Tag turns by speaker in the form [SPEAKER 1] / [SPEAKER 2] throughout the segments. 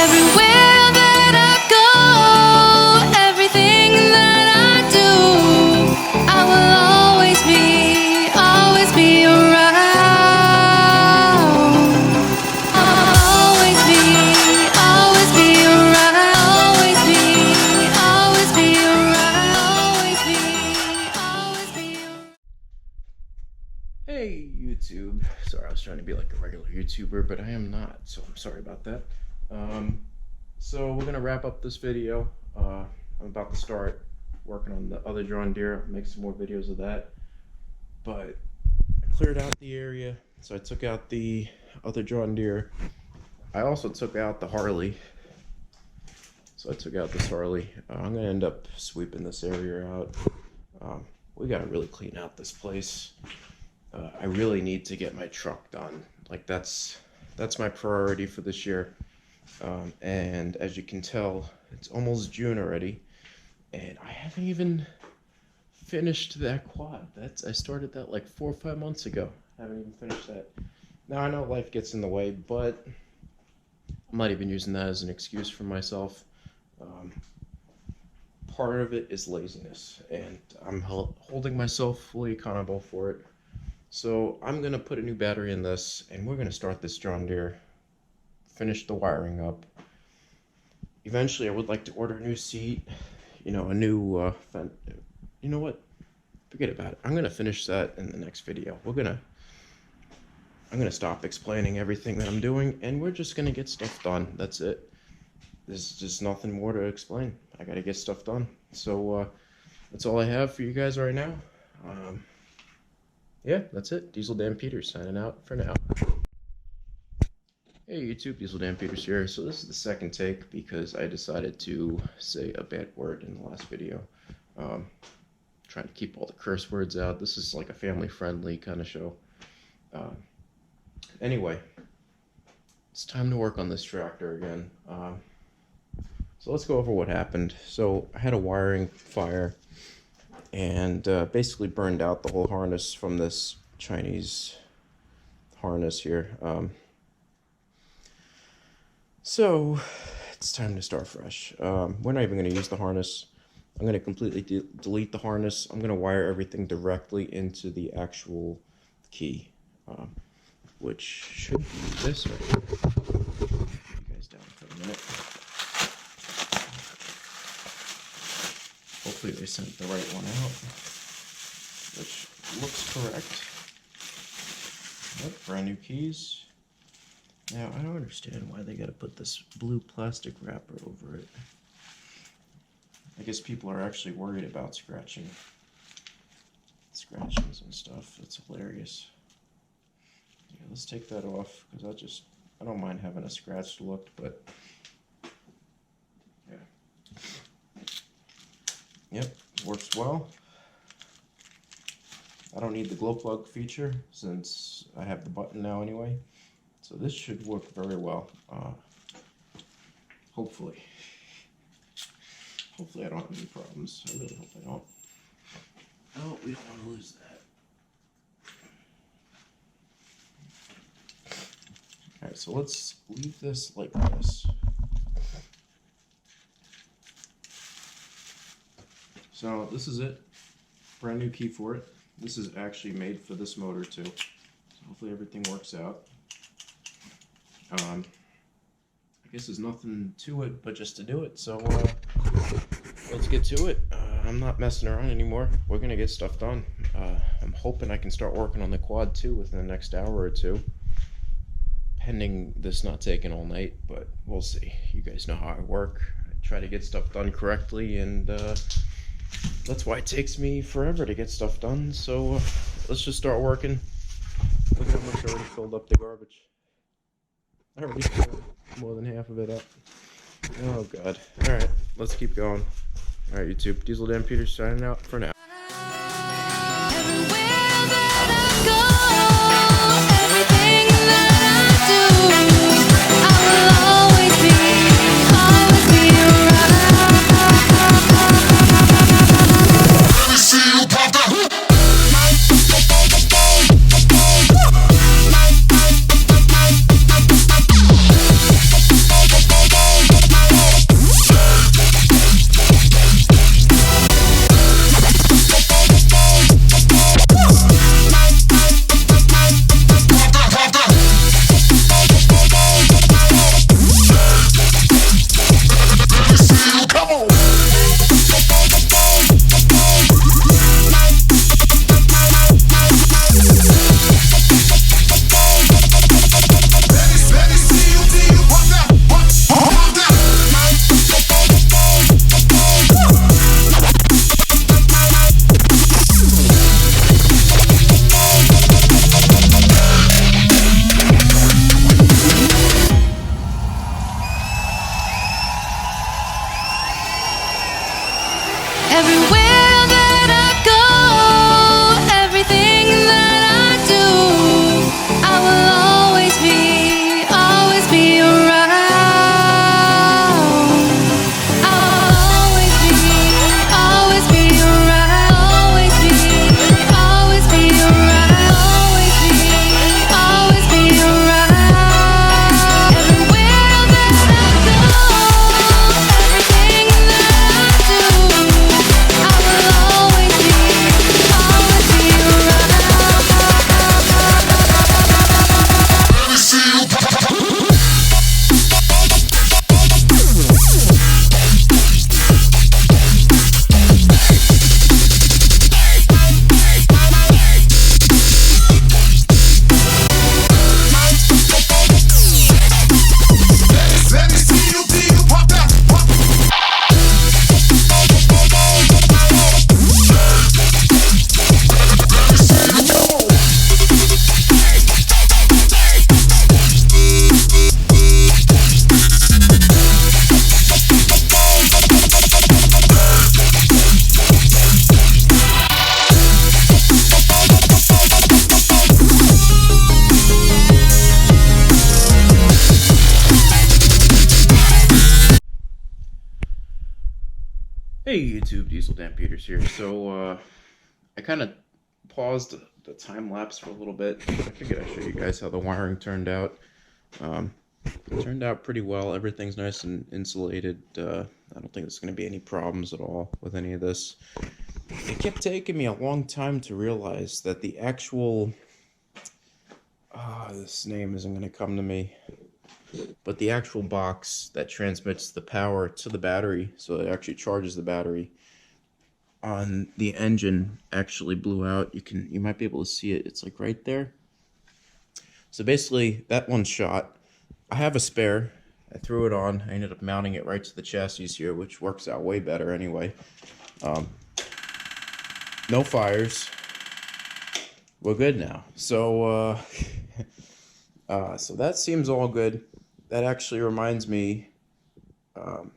[SPEAKER 1] Everywhere that I go, everything that I do, I will always be around. Always be around. Always be around. Always be around.
[SPEAKER 2] Hey YouTube, sorry I was trying to be like a regular YouTuber, but I am not, so I'm sorry about that. So we're gonna wrap up this video. I'm about to start working on the other John Deere, make some more videos of that. But I cleared out the area, so I took out the other John Deere. I also took out the Harley. So I took out this Harley. I'm gonna end up sweeping this area out. We gotta really clean out this place. I really need to get my truck done. Like that's my priority for this year. And as you can tell, it's almost June already, and I haven't even finished that quad. I started that like 4 or 5 months ago. I haven't even finished that. Now I know life gets in the way, but I'm not even using that as an excuse for myself. Part of it is laziness, and I'm holding myself fully accountable for it. So I'm gonna put a new battery in this, and we're gonna start this John Deere, finish the wiring up. Eventually I would like to order a new seat, you know, a new you know what, forget about it. I'm gonna finish that in the next video. I'm gonna stop explaining everything that I'm doing, and we're just gonna get stuff done. That's it. There's just nothing more to explain. I gotta get stuff done. So that's all I have for you guys right now. Yeah, that's it. Diesel Dan Peters signing out for now. Hey YouTube, Diesel Dan Peters here. So this is the second take because I decided to say a bad word in the last video. Trying to keep all the curse words out. This is like a family-friendly kind of show. Anyway, it's time to work on this tractor again. So let's go over what happened. So I had a wiring fire and basically burned out the whole harness from this Chinese harness here. So it's time to start fresh. We're not even going to use the harness. I'm going to completely delete the harness. I'm going to wire everything directly into the actual key, which should be this right here. Put you guys down for a minute. Hopefully they sent the right one out, which looks correct. Yep, brand new keys. Now, I don't understand why they gotta put this blue plastic wrapper over it. I guess people are actually worried about scratchings and stuff. That's hilarious. Yeah, let's take that off, because I don't mind having a scratched look, but yeah. Yep, works well. I don't need the glow plug feature since I have the button now anyway. So this should work very well. Hopefully. Hopefully I don't have any problems. I really hope I don't. Oh, we don't want to lose that. Alright, so let's leave this like this. So this is it. Brand new key for it. This is actually made for this motor too. So hopefully everything works out. I guess there's nothing to it but just to do it. So let's get to it. I'm not messing around anymore. We're gonna get stuff done. I'm hoping I can start working on the quad too within the next hour or two. Pending this not taking all night, but we'll see. You guys know how I work. I try to get stuff done correctly, and that's why it takes me forever to get stuff done. So let's just start working. Look at how much I already filled up the garbage. I already filled more than half of it up. Oh god. Alright, let's keep going. Alright YouTube, Diesel Dan Peters signing out for now.
[SPEAKER 3] Go, go, go.
[SPEAKER 2] Hey YouTube, Diesel Dan Peters here. So I kind of paused the time lapse for a little bit. I figured I'd show you guys how the wiring turned out. It turned out pretty well. Everything's nice and insulated. I don't think there's going to be any problems at all with any of this. It kept taking me a long time to realize that the actual this name isn't going to come to me. But the actual box that transmits the power to the battery, so it actually charges the battery, on the engine actually blew out. You might be able to see it. It's like right there. So basically, that one's shot. I have a spare. I threw it on. I ended up mounting it right to the chassis here, which works out way better anyway. No fires. We're good now. So so that seems all good. That actually reminds me, I'm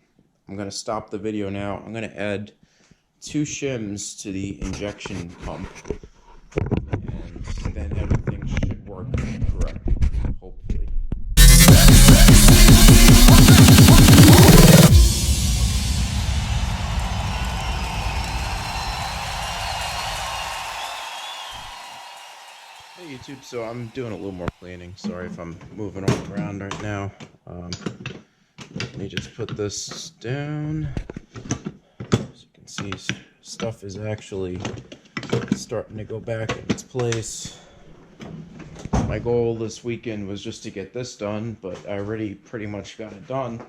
[SPEAKER 2] going to stop the video now. I'm going to add 2 shims to the injection pump, and then everything should work correctly, hopefully. Hey YouTube, so I'm doing a little more cleaning. Sorry if I'm moving all around right now. Let me just put this down. As you can see, stuff is actually starting to go back in its place. My goal this weekend was just to get this done, but I already pretty much got it done.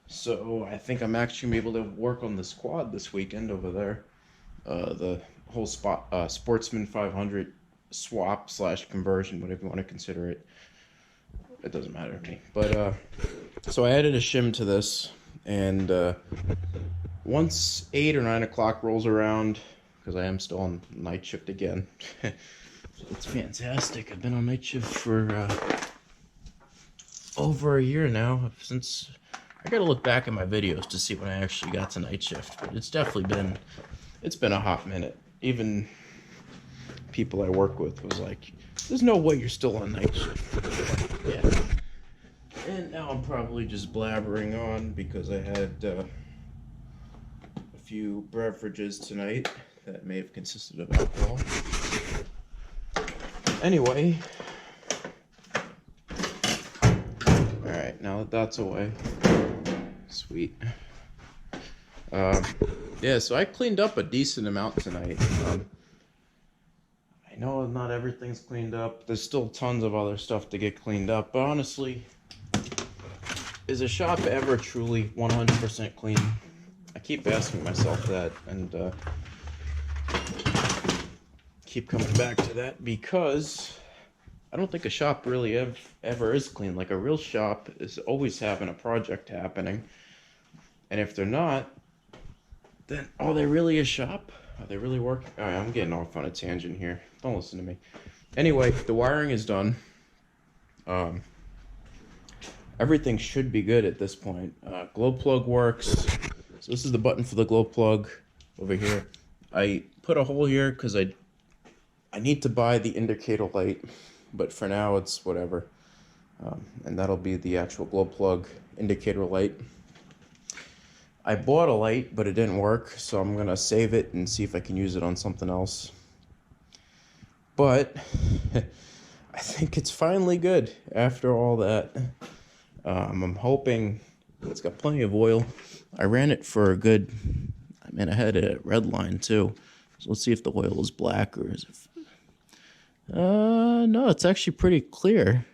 [SPEAKER 2] So I think I'm actually going to be able to work on this quad this weekend over there. The whole Sportsman 500 swap / conversion, whatever you want to consider it. It doesn't matter to me. But so I added a shim to this, and once 8 or 9 o'clock rolls around, because I am still on night shift again. It's fantastic. I've been on night shift for over a year now. Since I gotta look back at my videos to see when I actually got to night shift, but it's definitely been a hot minute. Even people I work with was like, there's no way you're still on night shift. Yeah. And now I'm probably just blabbering on because I had a few beverages tonight that may have consisted of alcohol. Anyway. Alright, now that that's away. Sweet. Yeah, so I cleaned up a decent amount tonight. I know not everything's cleaned up. There's still tons of other stuff to get cleaned up. But honestly, is a shop ever truly 100% clean? I keep asking myself that, and keep coming back to that, because I don't think a shop really ever is clean. Like, a real shop is always having a project happening. And if they're not, then are they really a shop? Are they really working? Alright, I'm getting off on a tangent here. Don't listen to me. Anyway, the wiring is done. Everything should be good at this point. Glow plug works. So this is the button for the glow plug over here. I put a hole here because I need to buy the indicator light, but for now it's whatever. And that'll be the actual glow plug indicator light. I bought a light, but it didn't work, so I'm gonna save it and see if I can use it on something else. But I think it's finally good after all that. I'm hoping it's got plenty of oil. I ran it for a good, I had a red line too. So let's see if the oil is black or is it... no, it's actually pretty clear.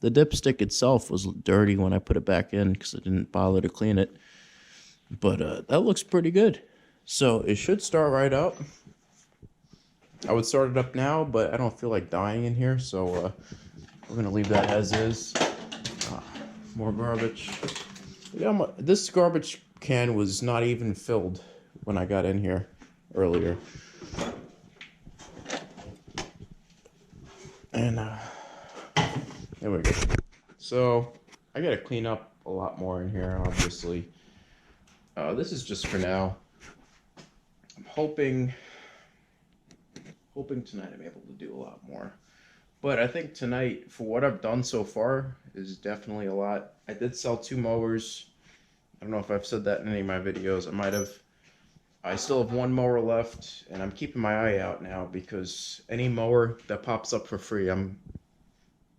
[SPEAKER 2] The dipstick itself was dirty when I put it back in because I didn't bother to clean it. But that looks pretty good. So it should start right up. I would start it up now, but I don't feel like dying in here, so we're going to leave that as is. More garbage. Yeah, this garbage can was not even filled when I got in here earlier. And there we go. So I got to clean up a lot more in here, obviously. This is just for now. I'm hoping tonight I'm able to do a lot more. But I think tonight, for what I've done so far, is definitely a lot. I did sell 2 mowers. I don't know if I've said that in any of my videos. I might have. I still have 1 mower left, and I'm keeping my eye out now because any mower that pops up for free, I'm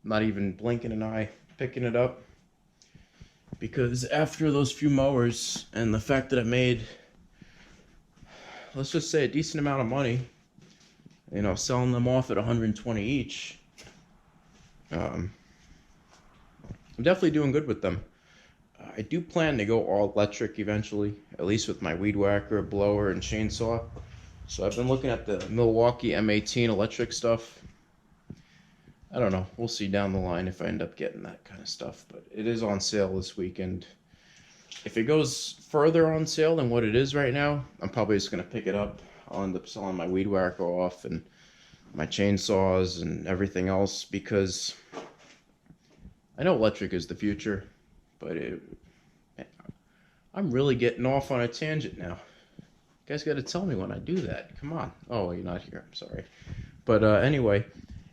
[SPEAKER 2] not even blinking an eye picking it up. Because after those few mowers and the fact that I made, let's just say, a decent amount of money, you know, selling them off at 120 each, I'm definitely doing good with them. I do plan to go all electric eventually, at least with my weed whacker, blower, and chainsaw. So I've been looking at the Milwaukee M18 electric stuff. I don't know. We'll see down the line if I end up getting that kind of stuff. But it is on sale this weekend. If it goes further on sale than what it is right now, I'm probably just going to pick it up. I'll end up selling my weed whacker off and my chainsaws and everything else because I know electric is the future, but I'm really getting off on a tangent now. You guys got to tell me when I do that. Come on. Oh, you're not here. I'm sorry. But anyway,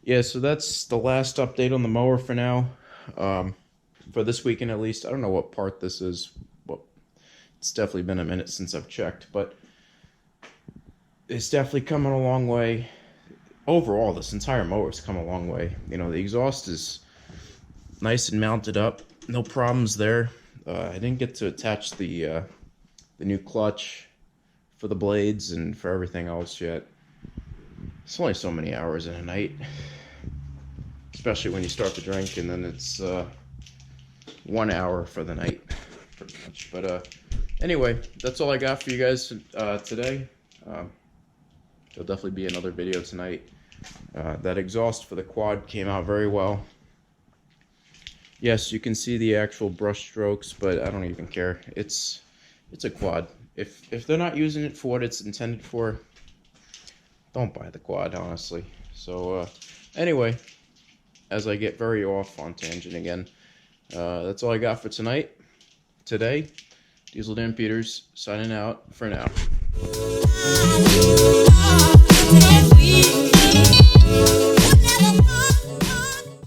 [SPEAKER 2] yeah, so that's the last update on the mower for now. For this weekend at least. I don't know what part this is. Well, it's definitely been a minute since I've checked, but it's definitely coming a long way. Overall, this entire mower's come a long way. You know, the exhaust is nice and mounted up. No problems there. I didn't get to attach the new clutch for the blades and for everything else yet. It's only so many hours in a night, especially when you start to drink, and then it's 1 hour for the night, pretty much. But anyway, that's all I got for you guys today. There'll definitely be another video tonight. That exhaust for the quad came out very well. Yes, you can see the actual brush strokes, but I don't even care. It's a quad. If they're not using it for what it's intended for, don't buy the quad, honestly. So anyway, as I get very off on tangent again, that's all I got for today. Diesel Dan Peters signing out for now.